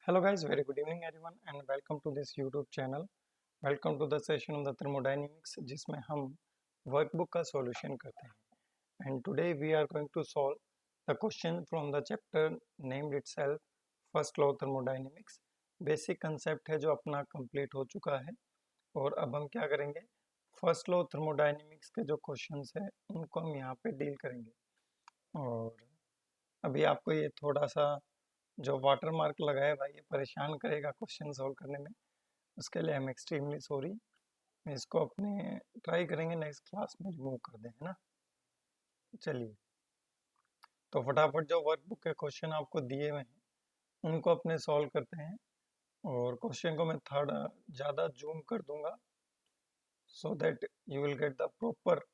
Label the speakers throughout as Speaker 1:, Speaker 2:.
Speaker 1: Hello guys, very good evening everyone and welcome to this YouTube channel. Welcome to the session of the thermodynamics जिसमें हम workbook का solution करते हैं and today we are going to solve the question from the chapter named itself first law thermodynamics. Basic concept है जो अपना complete हो चुका है और अब हम क्या करेंगे, फर्स्ट लॉ थर्मोडायनेमिक्स के जो क्वेश्चंस है उनको हम यहाँ पे डील करेंगे। और अभी आपको ये थोड़ा सा जो वाटर मार्क लगाया भाई ये परेशान करेगा क्वेश्चन सॉल्व करने में, उसके लिए हम एक्सट्रीमली सॉरी। इसको अपने ट्राई करेंगे नेक्स्ट क्लास में रिमूव कर दें, है ना। चलिए तो फटाफट जो वर्कबुक के क्वेश्चन आपको दिए हुए हैं उनको अपने सॉल्व करते हैं। और क्वेश्चन को मैं थोड़ा ज़्यादा जूम कर दूंगा so that you will get the proper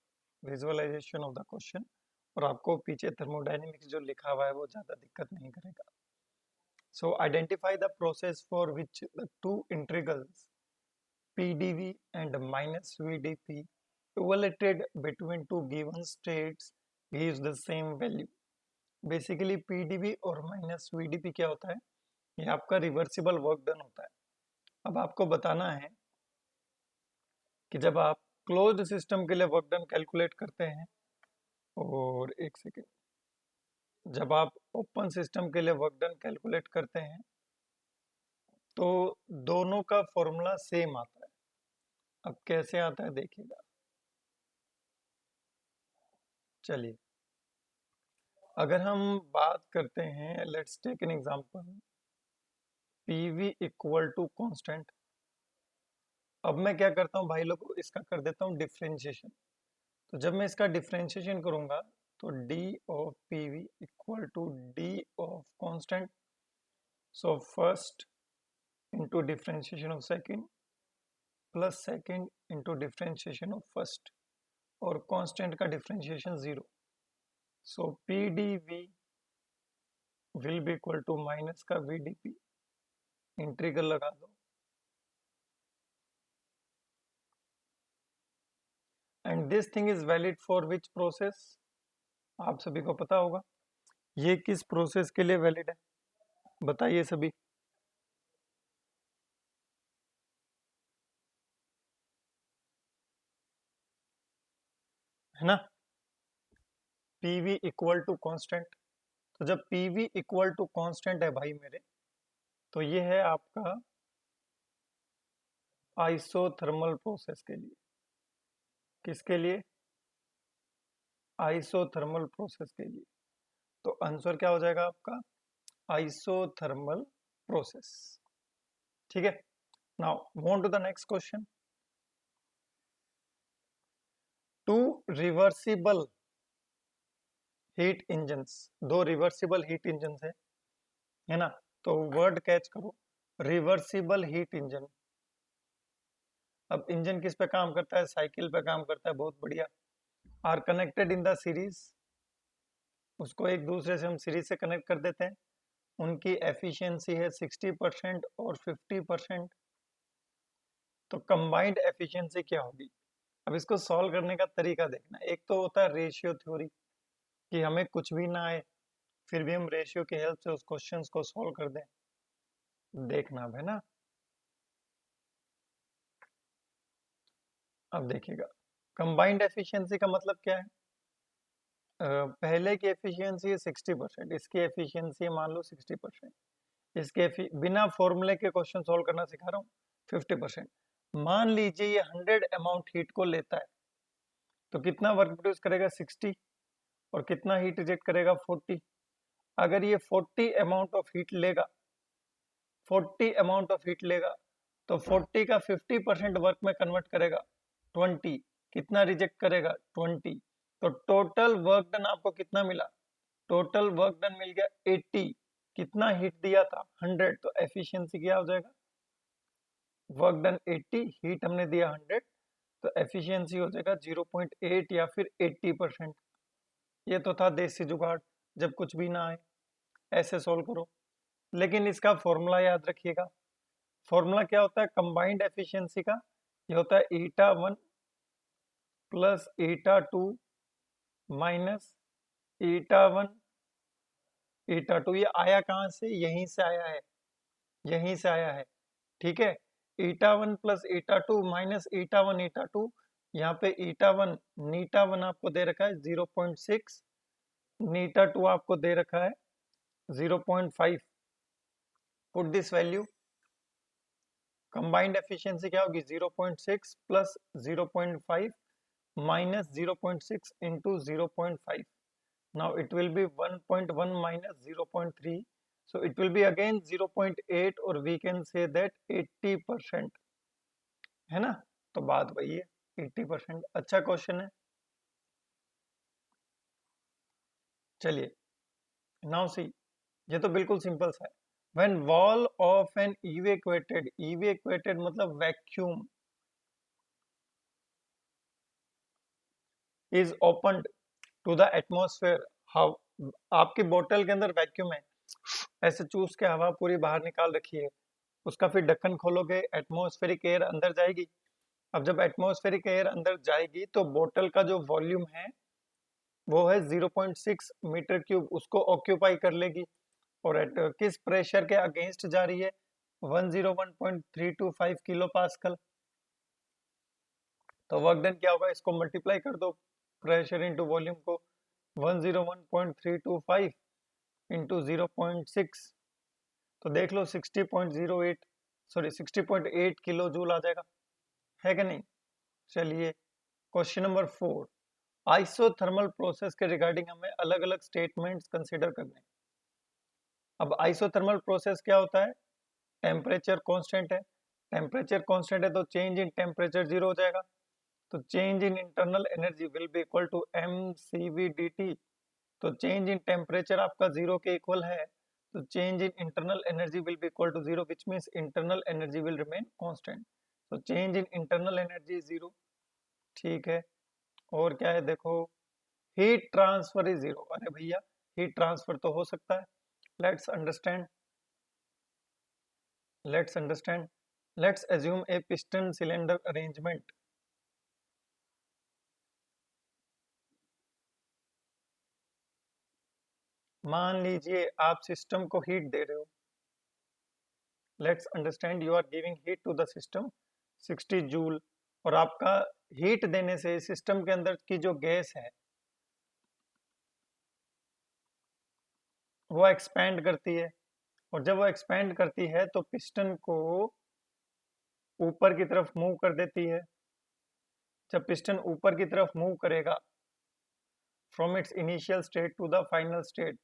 Speaker 1: visualization of the question और आपको पीछे थर्मोडायनेमिक्स जो लिखा हुआ है वो ज़्यादा दिक्कत नहीं करेगा। So identify the process for which the two integrals PdV and minus VdP evaluated between two given states gives the same value. Basically PdV और minus VdP क्या होता है, ये आपका रिवर्सिबल वर्क डन होता है। अब आपको बताना है कि जब आप क्लोज्ड सिस्टम के लिए वर्क डन कैलकुलेट करते हैं और एक सेकेंड, जब आप ओपन सिस्टम के लिए वर्क डन कैलकुलेट करते हैं तो दोनों का फॉर्मूला सेम आता है। अब कैसे आता है देखिएगा। चलिए अगर हम बात करते हैं, let's take an example, PV equal to constant. अब मैं क्या करता हूँ भाई लोग, इसका कर देता हूँ डिफरेंशिएशन। तो जब मैं इसका डिफरेंशिएशन करूंगा तो D of PV equal to D of constant. So first into differentiation of second plus second into differentiation of first और कांस्टेंट का differentiation 0। So P D V will be equal to minus का V D P, integral लगा दो and this thing is valid for which process. आप सभी को पता होगा ये किस प्रोसेस के लिए वैलिड है, बताइए सभी। है ना, पीवी इक्वल टू कांस्टेंट। तो जब पीवी इक्वल टू कांस्टेंट है भाई मेरे, तो ये है आपका आइसोथर्मल प्रोसेस के लिए। किसके लिए? आइसोथर्मल प्रोसेस के लिए। तो आंसर क्या हो जाएगा आपका? Isothermal process. ठीक है, now move on to the next question. Two reversible heat engines, दो रिवर्सिबल हीट इंजन है ना। तो वर्ड कैच करो, रिवर्सिबल हीट इंजन। अब इंजन किस पे काम करता है? साइकिल पे काम करता है, बहुत बढ़िया। Are connected in the series, उसको एक दूसरे से हम सीरीज से कनेक्ट कर देते हैं। उनकी एफिशिएंसी है 60% और 50%। तो कंबाइंड एफिशिएंसी क्या होगी? अब इसको सॉल्व करने का तरीका देखना। एक तो होता है रेशियो थ्योरी, कि हमें कुछ भी ना आए फिर भी हम रेशियो की हेल्प से उस क्वेश्चन को सॉल्व कर दें। देखना है ना। अब देखिएगा, कंबाइंड एफिशिएंसी का मतलब क्या है? पहले की एफिशिएंसी है 60%, इसकी एफिशिएंसी मान लो 60%। इसके बिना फॉर्मूले के क्वेश्चन सॉल्व करना सिखा रहा हूँ। 50%, मान लीजिए ये 100 अमाउंट हीट को लेता है, तो कितना वर्क प्रोड्यूस करेगा? 60। और कितना हीट रिजेक्ट करेगा? 40। अगर ये 40 अमाउंट ऑफ हीट लेगा, 40 अमाउंट ऑफ हीट लेगा, तो 40 का 50% वर्क में कन्वर्ट करेगा 20। कितना रिजेक्ट करेगा? 20। तो टोटल वर्क डन आपको कितना मिला? टोटल वर्क डन मिल गया 80। कितना हीट दिया था? 100। तो एफिशिएंसी क्या हो जाएगा? वर्क डन 80, हीट हमने दिया 100, तो एफिशिएंसी हो जाएगा 0.8 या फिर 80%। ये तो था देसी जुगाड़, जब कुछ भी ना आए ऐसे सॉल्व करो। लेकिन इसका फॉर्मूला याद रखिएगा। फॉर्मूला क्या होता है कंबाइंड एफिशिएंसी का? ये होता है ईटा 1 प्लस ईटा 2 माइनस ईटा 1 ईटा 2। ये आया कहाँ से? यहीं से आया है। यहीं से आया है, ठीक है। Eta one plus eta two minus eta one eta two, यहाँ पे ईटा वन नीटा वन आपको दे रखा है 0.6, नीटा टू आपको दे रखा है 0.5। Put this value, combined efficiency क्या होगी 0.6 plus 0.5 minus 0.6 into 0.5. Now it will be 1.1 minus 0.3. So it will be again 0.8 or we can say that 80%, है ना। तो बात वही है 80%। अच्छा क्वेश्चन है। चलिए नाउ सी, ये तो बिल्कुल सिंपल सा है। When wall of an evacuated मतलब vacuum is opened to the atmosphere, how, आपकी बोतल के अंदर वैक्यूम है, ऐसे चूस के हवा पूरी बाहर निकाल रखी है, उसका फिर ढक्कन खोलोगे, एटमॉस्फेरिक एयर अंदर जाएगी। अब जब एटमॉस्फेरिक एयर अंदर जाएगी तो बोतल का जो वॉल्यूम है वो है 0.6 मीटर क्यूब, उसको ऑक्यूपाई कर लेगी। और किस प्रेशर के अगेंस्ट जा रही है 101.325 किलो पास्कल। तो वर्क डन क्या होगा, इसको मल्टीप्लाई कर दो प्रेशर इंटू वॉल्यूम को, 101.325 इंटू 0.6, तो देख लो 60.08 सॉरी 60.8 किलो जूल आ जाएगा, है कि नहीं। चलिए क्वेश्चन नंबर 4, आइसोथर्मल प्रोसेस के रिगार्डिंग हमें अलग अलग स्टेटमेंट्स कंसीडर करने। अब आइसोथर्मल प्रोसेस क्या होता है, टेम्परेचर कांस्टेंट है, टेम्परेचर कांस्टेंट है तो चेंज इन टेम्परेचर जीरो हो जाएगा, तो change in internal energy will be equal to mcv/dt। तो चेंज इन टेम्परेचर आपका जीरो के इक्वल है, तो change in internal energy will be equal to zero, which means internal energy will remain constant. तो change in internal energy zero, ठीक है। और क्या है देखो, हीट ट्रांसफर इज जीरो। अरे भैया हीट ट्रांसफर तो हो सकता है, let's understand let's assume a piston cylinder arrangement. मान लीजिए आप सिस्टम को हीट दे रहे हो, let's understand you are giving heat to the system 60 joule, और आपका हीट देने से सिस्टम के अंदर की जो गैस है वो एक्सपैंड करती है, और जब वो एक्सपैंड करती है तो पिस्टन को ऊपर की तरफ मूव कर देती है। जब पिस्टन ऊपर की तरफ मूव करेगा from its initial state to the final state,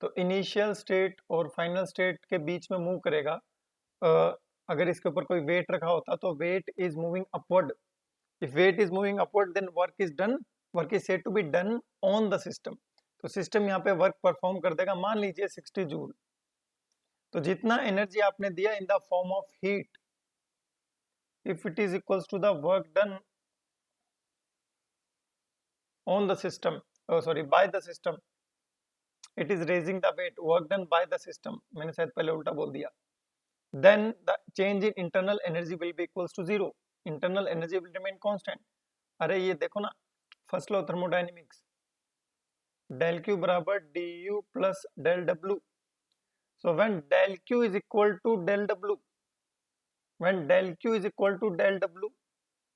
Speaker 1: तो इनिशियल स्टेट और फाइनल स्टेट के बीच में मूव करेगा। अगर इसके ऊपर कोई वेट रखा होता तो weight is moving upward, if weight is moving upward then work is said to be done on the system. तो सिस्टम यहाँ पे वर्क परफॉर्म कर देगा, मान लीजिए 60 जूल। तो जितना एनर्जी आपने दिया in the form of heat, if it is equals to the work done on the system, oh sorry by the system, it is raising the weight, work done by the system, मैंने शायद पहले उल्टा बोल दिया, then the change in internal energy will be equals to zero, internal energy will remain constant। अरे ये देखो ना, first law thermodynamics, del q बराबर du plus del w। so when del q is equal to del w, when del q is equal to del w,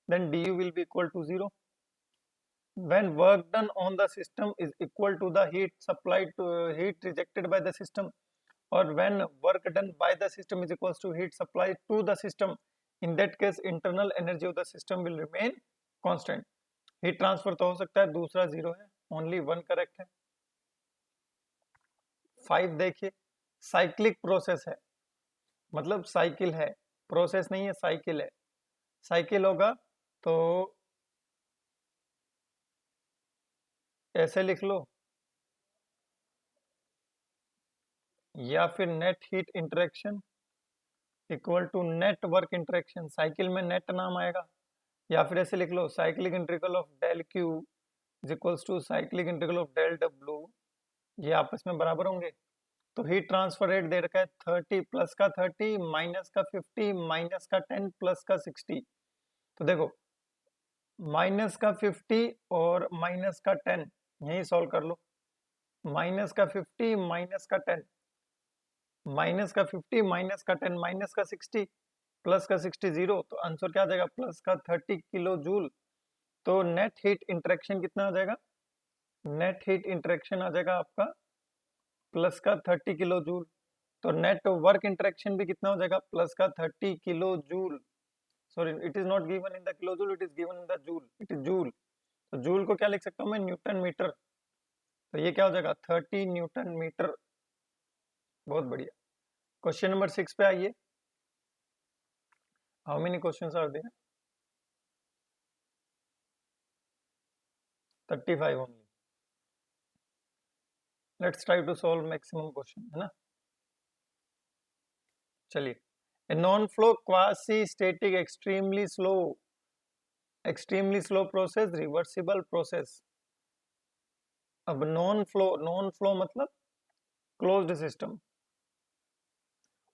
Speaker 1: then du will be equal to zero। when work done on the system is equal to the heat supplied to heat rejected by the system, or when work done by the system is equals to heat supplied to the system, in that case internal energy of the system will remain constant। Heat transfer तो हो सकता है, दूसरा zero है, only one correct है। 5 देखिए, cyclic process है, मतलब साइकिल है, प्रोसेस नहीं है साइकिल है। साइकिल होगा तो ऐसे लिख लो, या फिर net heat interaction equal to net work interaction, cycle में नेट नाम आएगा। या फिर ऐसे लिख लो, cyclic integral of del Q is equals to cyclic integral of del W, ये आपस में बराबर होंगे। तो हीट ट्रांसफर रेट दे रखा है 30 प्लस का 30 माइनस का 50 माइनस का 10 प्लस का 60। तो देखो माइनस का 50 और माइनस का 10 यही सॉल्व कर लो, माइनस का 50 माइनस का 10, माइनस का 50 माइनस का 10 माइनस का 60 प्लस का 60 0, तो आंसर क्या आ जाएगा प्लस का 30 किलो जूल। तो नेट हीट इंटरेक्शन कितना आ जाएगा, नेट हीट इंटरेक्शन आ जाएगा आपका प्लस का 30 किलो जूल। तो नेट वर्क इंटरेक्शन भी कितना हो जाएगा प्लस का 30 kilo joule. Sorry, it is not given in the kilo joule, it is given in the joule, it is joule. तो जूल को क्या लिख सकता हूँ मैं, न्यूटन मीटर। तो ये क्या हो जाएगा 30 न्यूटन मीटर। बहुत बढ़िया। क्वेश्चन नंबर 6 पे आइए। How many questions are there, 35 only. Let's try to solve maximum question, है ना। चलिए, a non flow quasi static extremely slow process, reversible process. अब नॉन फ्लो मतलब क्लोज्ड सिस्टम,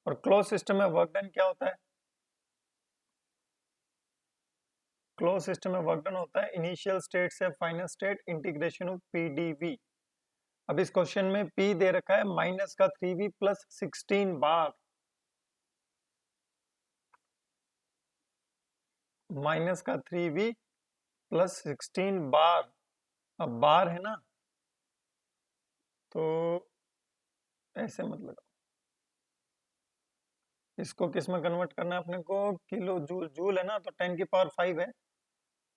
Speaker 1: और क्लोज सिस्टम में वर्क डन क्या होता है, क्लोज सिस्टम में वर्क डन होता है इनिशियल स्टेट से final state integration of PdV. अब इस क्वेश्चन में P दे रखा है माइनस का 3v प्लस 16 बार, माइनस का 3v प्लस 16 बार। अब बार है ना, तो ऐसे मतलब इसको किस में कन्वर्ट करना है अपने को, किलो जूल, जूल है ना, तो 10 की पावर 5 है,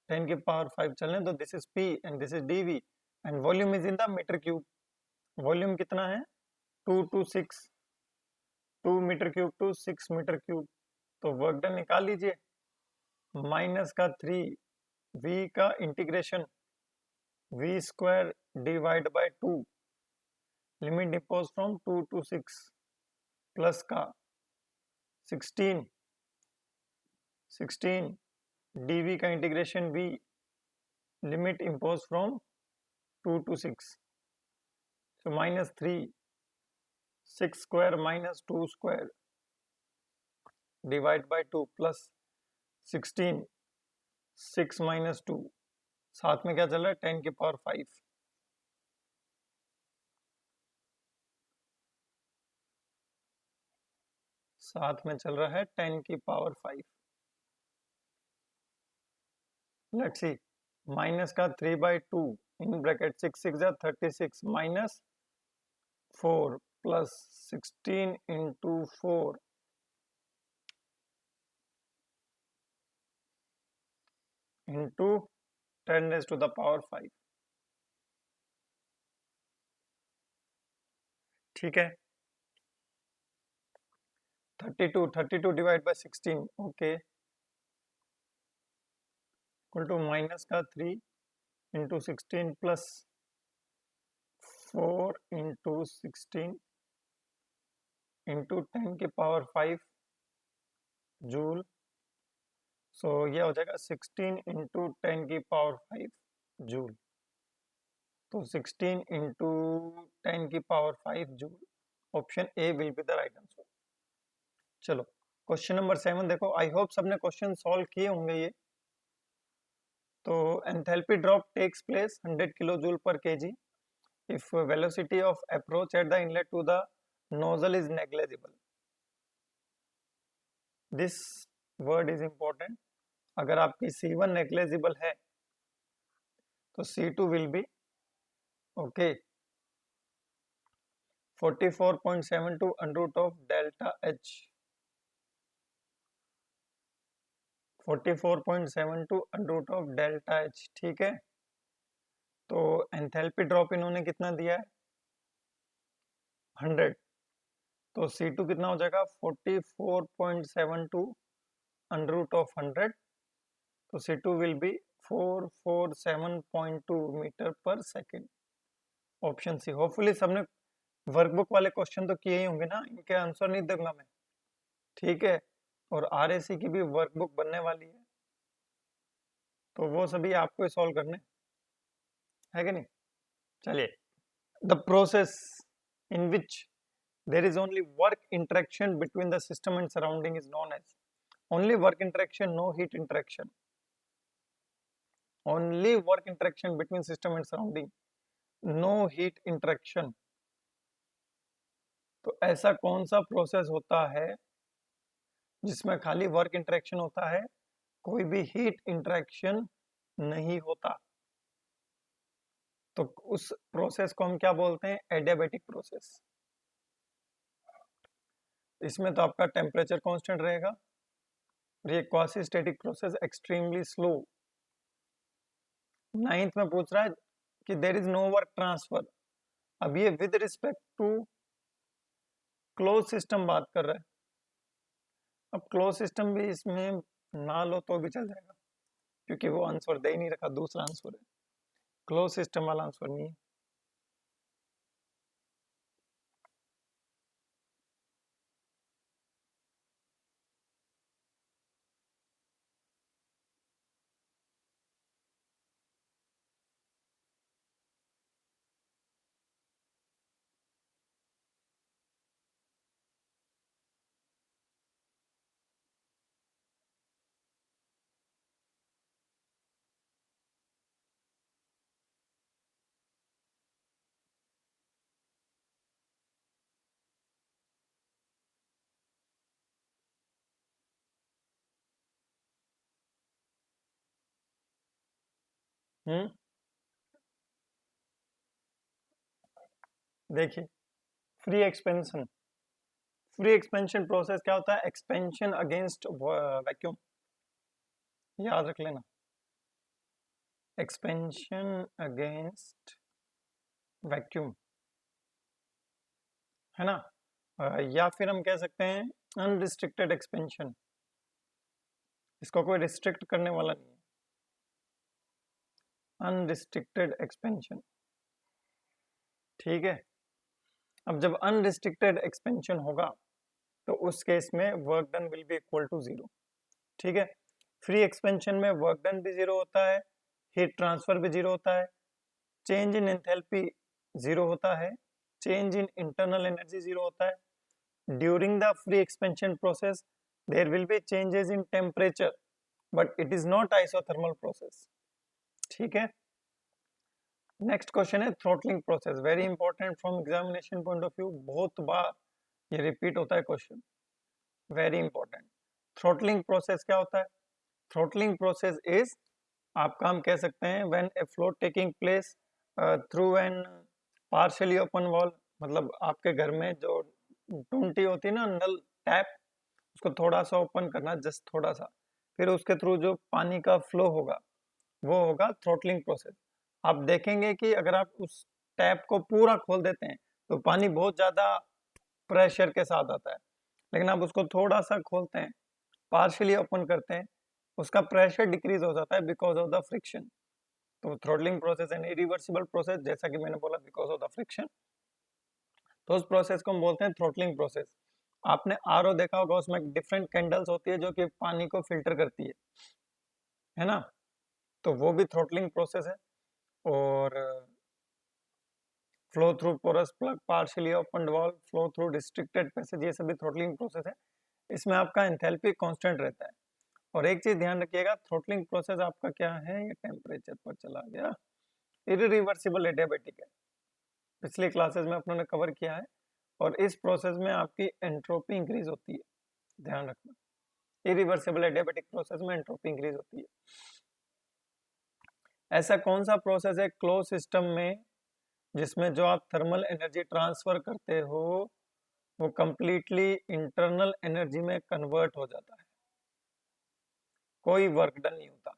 Speaker 1: 10 की पावर 5 चलने, तो this is P and this is dV and volume is in the metre cube. Volume कितना है 2 to 6, 2 metre cube to 6 metre cube. तो वर्क डन निकाल लीजिए, माइनस का 3v का integration v square divide by 2, limit impose from 2 to 6, plus का 16 dv का integration v, limit impose from 2 to 6, so minus 3, 6 square minus 2 square divide by 2 plus 16, 6 minus 2, साथ में क्या चल रहा है 10 की पावर 5, साथ में चल रहा है 10 की पावर 5। लेट्स सी, माइनस का 3 बाई 2 इन ब्रैकेट 6 6 जा 36 minus 4 plus 16 into 4 into 10 raise to the power 5। ठीक है, 32 divide by 16, okay, equal to minus का 3 इंटू 16 प्लस 4 इंटू 16 इंटू 10 की पावर 5 जूल। सो ये हो जाएगा 16 इंटू 10 की पावर 5 जूल। तो 16 इंटू 10 की power 5 joule, option A will be the right answer. चलो, क्वेश्चन नंबर 7 देखो, आई होप सबने क्वेश्चन सॉल्व किए होंगे ये। तो enthalpy drop takes place 100 kilo joule per KG if velocity of approach at the inlet to the nozzle is negligible. This word is important. अगर आपकी C1 negligible है तो C2 will be okay 44.72 under root of delta H, 44.72 under root of delta H। ठीक है, तो enthalpy drop इन्होंने कितना दिया है 100, तो C2 कितना हो जाएगा 44.72 अंडर रूट ऑफ 100, तो C2 will be 447.2 metre per second. Option C. Hopefully सबने वर्कबुक वाले क्वेश्चन तो किए ही होंगे ना, इनके आंसर नहीं दूंगा मैं, ठीक है। और आरएसी की भी वर्कबुक बनने वाली है, तो वो सभी आपको सॉल्व करने है कि नहीं। चलिए, the process in which there is only work interaction between the system and surrounding is known as, only work interaction, no heat interaction, only work interaction between system and surrounding, no heat interaction. तो ऐसा कौन सा process होता है जिसमें खाली work interaction होता है, कोई भी हीट इंटरेक्शन नहीं होता? तो उस प्रोसेस को हम क्या बोलते हैं? Adiabatic process. इसमें तो आपका टेम्परेचर कांस्टेंट रहेगा और ये quasi static process extremely slow. Ninth में पूछ रहा है कि there is no work transfer. अब ये with respect to close system बात कर रहा है। अब क्लोज सिस्टम भी इसमें ना लो तो भी चल जाएगा, क्योंकि वो आंसर दे ही नहीं रखा, दूसरा आंसर है, क्लोज सिस्टम वाला आंसर नहीं है। हम्म, देखिए, free expansion. Free expansion process क्या होता है? एक्सपेंशन अगेंस्ट वैक्यूम, याद रख लेना, एक्सपेंशन अगेंस्ट वैक्यूम, है ना? या फिर हम कह सकते हैं अनरिस्ट्रिक्टेड एक्सपेंशन। इसको कोई रिस्ट्रिक्ट करने वाला नहीं है, अनरिस्ट्रिक्टेड एक्सपेंशन। ठीक है, अब जब अनरिस्ट्रिक्टेड एक्सपेंशन होगा तो उस केस में work done will be equal to zero. ठीक है, फ्री एक्सपेंशन में वर्क डन भी जीरो होता है, हीट ट्रांसफर भी जीरो होता है, चेंज इन एंथैल्पी जीरो होता है, change in internal energy zero होता है। During the free expansion process there will be changes in temperature, but it is not isothermal process. ठीक है, नेक्स्ट क्वेश्चन है throttling process, very important from examination point of view, बहुत बार ये repeat होता है question, very important. Throttling process क्या होता है? थ्रोटलिंग प्रोसेस इज, आपका हम कह सकते हैं when A flow taking place through an partially open wall, मतलब आपके घर में जो टूंटी होती है ना, नल, टैप, उसको थोड़ा सा ओपन करना, जस्ट थोड़ा सा, फिर उसके थ्रू जो पानी का फ्लो होगा वो होगा थ्रोटलिंग प्रोसेस। आप देखेंगे कि अगर आप उस टैप को पूरा खोल देते हैं तो पानी बहुत ज़्यादा प्रेशर के साथ आता है, लेकिन आप उसको थोड़ा सा खोलते हैं, पार्शियली ओपन करते हैं, उसका प्रेशर डिक्रीज हो जाता है बिकॉज ऑफ द फ्रिक्शन। तो throttling process an irreversible process, जैसा कि मैंने बोला, बिकॉज ऑफ द फ्रिक्शन। तो उस प्रोसेस को हम बोलते हैं थ्रोटलिंग प्रोसेस। आपने आरओ देखा होगा, उसमें डिफरेंट कैंडल्स होती है जो कि पानी को फिल्टर करती है ना? तो वो भी थ्रोटलिंग प्रोसेस है। और flow through porous plug, partially open valve, flow through restricted passage, ये सभी थ्रोटलिंग प्रोसेस है। इसमें आपका एंथैल्पी कांस्टेंट रहता है। और एक चीज ध्यान रखिएगा, थ्रोटलिंग प्रोसेस आपका क्या है, ये टेम्परेचर पर चला गया, इरिवर्सिबल एडियाबेटिक है, पिछली क्लासेस में अपनों ने कवर किया है। और इस प्रोसेस में आपकी एंट्रोपी इंक्रीज होती है, ध्यान रखना, इरिवर्सिबल एडियाबेटिक प्रोसेस में एंट्रोपी इंक्रीज होती है। ऐसा कौन सा प्रोसेस है क्लोज सिस्टम में जिसमें जो आप थर्मल एनर्जी ट्रांसफर करते हो वो कंप्लीटली इंटरनल एनर्जी में कन्वर्ट हो जाता है, कोई वर्क डन नहीं होता?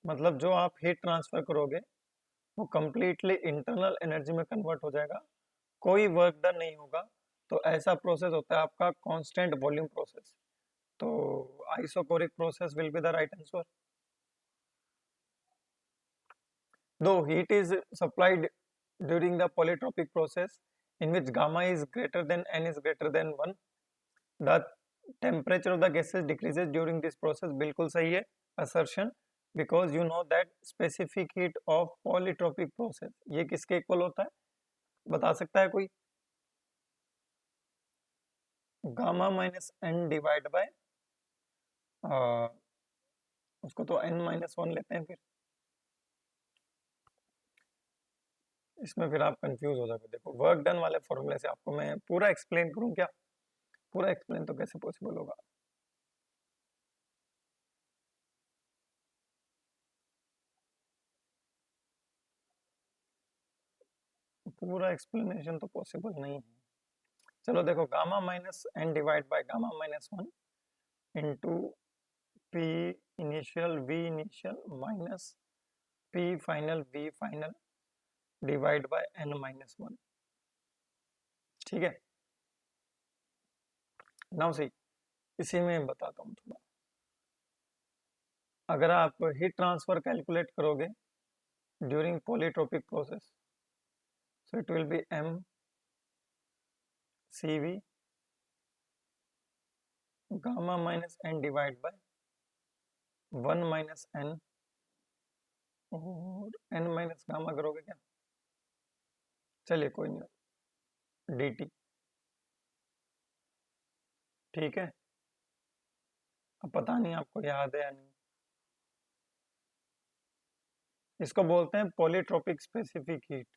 Speaker 1: मतलब जो आप हीट ट्रांसफर करोगे वो कंप्लीटली इंटरनल एनर्जी में कन्वर्ट हो जाएगा, कोई वर्क डन नहीं होगा। तो ऐसा प्रोसेस होता है आपका कांस्टेंट वॉल्यूम प्रोसेस। तो isochoric process will be the right answer. दो heat is supplied during the polytropic process in which gamma is greater than n is greater than 1, the temperature of the gases decreases during this process। बिल्कुल सही है assertion, because you know that specific heat of polytropic process, ये किसके equal होता है, बता सकता है कोई? Gamma minus n divide by उसको तो n-1 लेते हैं। फिर इसमें फिर आप कंफ्यूज हो जाओगे। देखो वर्क डन वाले फॉर्मूले से आपको मैं पूरा एक्सप्लेन करूं क्या? पूरा एक्सप्लेन तो कैसे पॉसिबल होगा? पूरा एक्सप्लेनेशन तो पॉसिबल नहीं है। चलो देखो, gamma minus n divide by gamma minus 1 into P initial V initial minus P final V final divide by n-1। ठीक है, नाउ सी, इसी में बताता हूँ थोड़ा। अगर आप हीट ट्रांसफर कैलकुलेट करोगे during polytropic process, so it will be m cv gamma minus n divided by 1 minus n और n माइनस गामा करोगे क्या? चलिए कोई नहीं, dt। ठीक है, अब पता नहीं आपको याद है या नहीं। इसको बोलते हैं पॉलीट्रोपिक स्पेसिफिक हीट।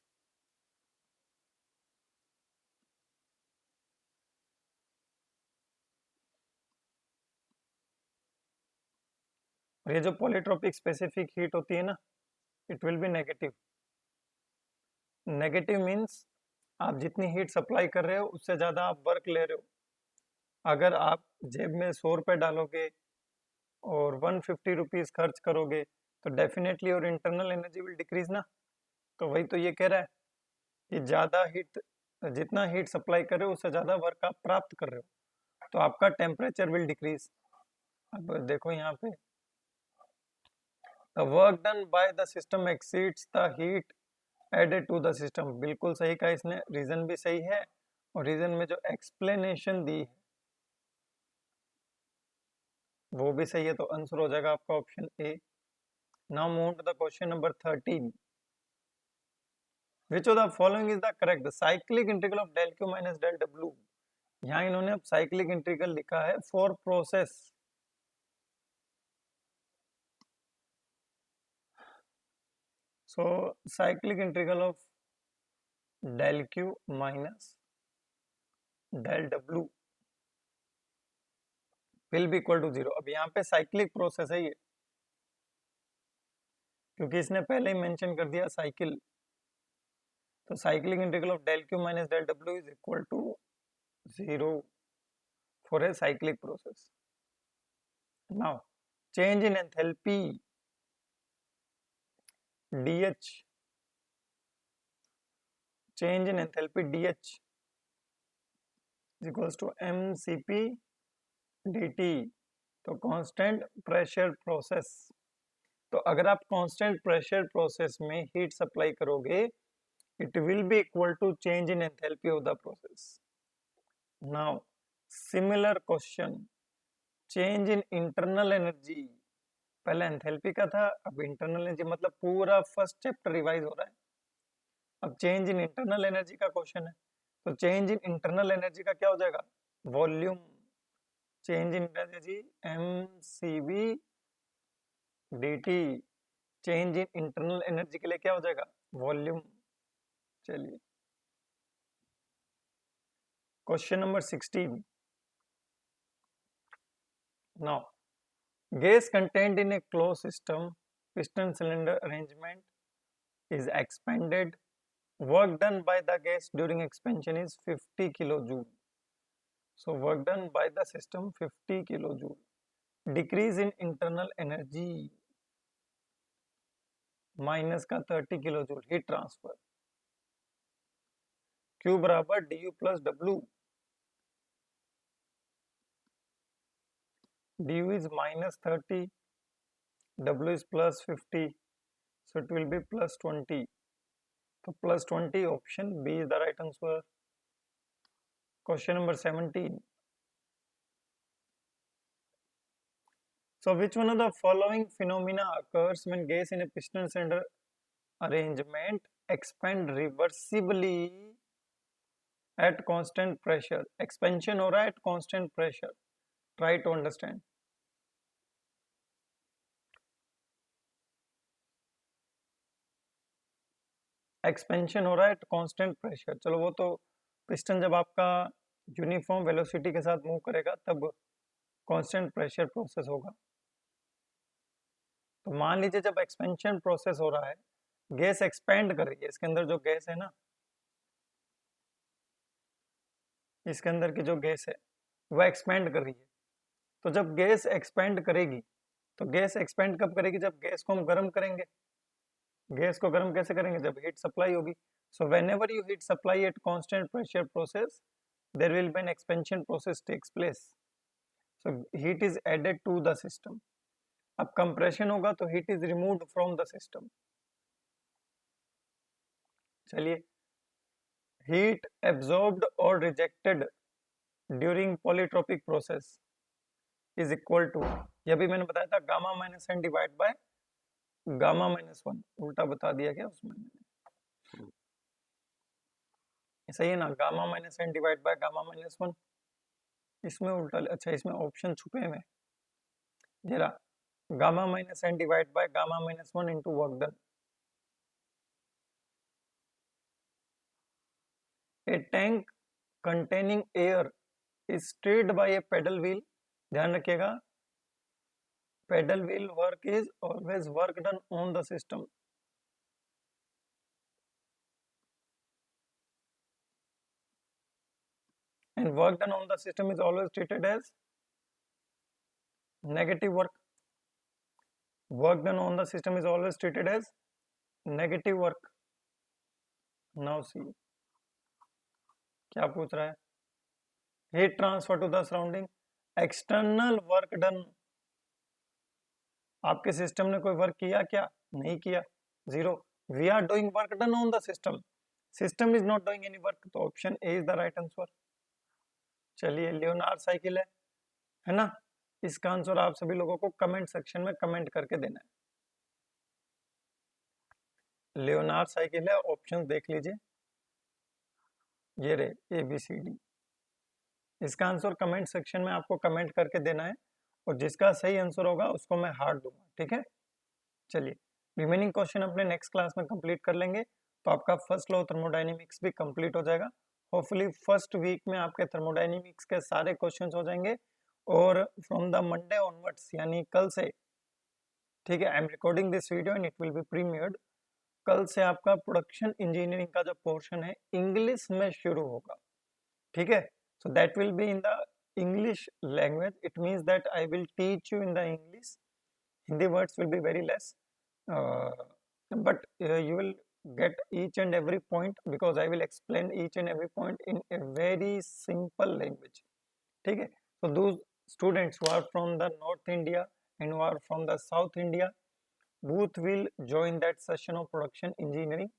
Speaker 1: और ये जो पॉलीट्रोपिक स्पेसिफिक हीट होती है ना, it will B negative. Negative means आप जितनी हीट सप्लाई कर रहे हो उससे ज़्यादा आप वर्क ले रहे हो। अगर आप जेब में 100 रुपये डालोगे और 150 रुपीज़ खर्च करोगे तो डेफिनेटली और इंटरनल एनर्जी विल डिक्रीज ना। तो वही तो ये कह रहा है कि ज़्यादा हीट, जितना हीट सप्लाई कर रहे हो उससे ज़्यादा वर्क आप प्राप्त कर रहे हो, तो आपका टेम्परेचर विल डिक्रीज। अब देखो यहाँ पे, the work done by the system exceeds the heat added to the system. बिल्कुल सही कहा इसने, रीजन भी सही है और रीजन में जो एक्सप्लेनेशन दी है वो भी सही है, तो आंसर हो जाएगा आपका option A. Now move to the question number 13। Which of the following is the correct cyclic integral of del Q minus del W. यहाँ इन्होंने अब साइक्लिक इंटीग्रल लिखा है for process. So cyclic integral of del Q minus del W will be equal to 0। अब यहाँ पे cyclic process है ये, क्योंकि इसने पहले ही मेंशन कर दिया साइकिल। तो cyclic integral of del Q minus del W is equal to 0 for a cyclic process. Now change in enthalpy dH, change in enthalpy dH is equals to mcp dt। तो constant pressure process, तो अगर आप constant pressure process में heat supply करोगे it will be equal to change in enthalpy of the process. Now similar question, change in internal energy. पहले enthalpy का था, अब इंटरनल एनर्जी, मतलब पूरा फर्स्ट चैप्टर रिवाइज हो रहा है। अब चेंज इन इंटरनल एनर्जी का क्वेश्चन है, तो चेंज इन इंटरनल एनर्जी का क्या हो जाएगा? Volume. Change in energy M C V D T. Change in internal energy के लिए क्या हो जाएगा? वॉल्यूम। चलिए question number 16। Now gas contained in a closed system piston cylinder arrangement is expanded. Work done by the gas during expansion is 50 kilojoule. So work done by the system 50 kilojoule. Decrease in internal energy minus का 30 kilojoule heat transfer. Q बराबर du plus W। du is minus 30, W is plus 50, so it will be plus 20. So plus 20, option B is the right answer. Question number 17. So which one of the following phenomena occurs when gas in a piston cylinder arrangement expand reversibly at constant pressure? Expansion हो रहा है at constant pressure. Try to understand. Expansion हो रहा है at constant pressure. चलो वो तो piston जब आपका यूनिफॉर्म वेलोसिटी के साथ मूव करेगा तब कांस्टेंट प्रेशर प्रोसेस होगा। तो मान लीजिए जब एक्सपेंशन प्रोसेस हो रहा है, गैस एक्सपेंड कर रही है, इसके अंदर जो गैस है ना, इसके अंदर की जो गैस है वह एक्सपेंड कर रही है। तो जब गैस एक्सपेंड करेगी, तो गैस एक्सपेंड कब करेगी? जब गैस को हम गर्म करेंगे। गैस को गर्म कैसे करेंगे? जब हीट सप्लाई होगी। So whenever you heat supply at constant pressure process, there will be an expansion process takes place. So heat is added to the system. अब compression होगा तो heat is removed from the system. चलिए, heat absorbed or rejected during polytropic process is equal to, ये भी मैंने बताया था, gamma minus n divide by gamma minus one. उल्टा बता दिया क्या उसमें मैंने? सही है ना, gamma minus n divide by gamma minus one. इसमें उल्टा, अच्छा इसमें ऑप्शन छुपे हुए जरा, gamma minus n divide by gamma minus one into work done. A tank containing air is steered by a pedal wheel। ध्यान रखिएगा, pedal wheel work is always work done on the system। and work done on the system is always treated as negative work। work done on the system is always treated as negative work। now see क्या पूछ रहा है? heat transfer to the surrounding, external work done। आपके system ने कोई work किया क्या? नहीं किया, zero. We are doing work done on the system, system is not doing any work. तो option A is the right answer. चलिए, Leonard cycle है ना, इसका आंसर आप सभी लोगों को कमेंट सेक्शन में कमेंट करके देना है। लियोनार्ड साइकिल है, ऑप्शंस देख लीजिए, ये रहे ए बी सी डी। इसका आंसर कमेंट सेक्शन में आपको कमेंट करके देना है, और जिसका सही आंसर होगा उसको मैं हार्ट दूंगा, ठीक है। चलिए, रिमेनिंग क्वेश्चन अपने नेक्स्ट क्लास में कंप्लीट कर लेंगे, तो आपका फर्स्ट लॉ थर्मोडायनेमिक्स भी कंप्लीट हो जाएगा। होपफुली फर्स्ट वीक में आपके थर्मोडायनेमिक्स के सारे क्वेश्चंस हो जाएंगे, और फ्रॉम द मंडे ऑनवर्ड्स, यानी कल से, ठीक है, I am recording this video and it will B premiered. कल से आपका प्रोडक्शन इंजीनियरिंग का जो पोर्शन है इंग्लिश में शुरू होगा, ठीक है। So that will be in the English language. It means that I will teach you in the English. Hindi words will be very less, but you will get each and every point, because I will explain each and every point in a very simple language, ठीक है। So those students who are from the North India and who are from the South India, both will join that session of production engineering,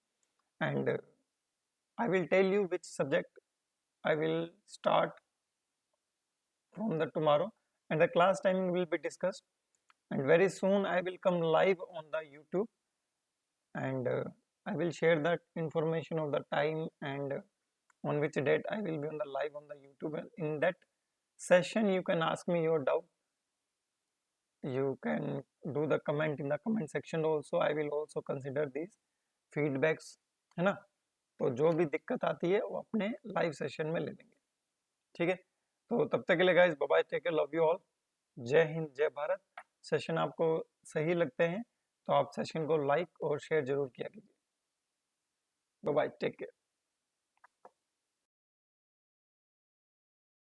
Speaker 1: and I will tell you which subject I will start from the tomorrow, and the class timing will be discussed, and very soon I will come live on the YouTube, and I will share that information of the time and on which date I will be on the live on the YouTube. And in that session you can ask me your doubt, you can do the comment in the comment section also। I will also consider these feedbacks, है ना। तो जो भी दिक्कत आती है वो अपने लाइव सेशन में ले लेंगे, ठीक है। तो तब तक के लिए guys, bye bye, take care, love you all, जय हिंद, जय भारत। सेशन आपको सही लगते हैं तो आप सेशन को लाइक और शेयर जरूर किया कीजिए। Bye bye, take care.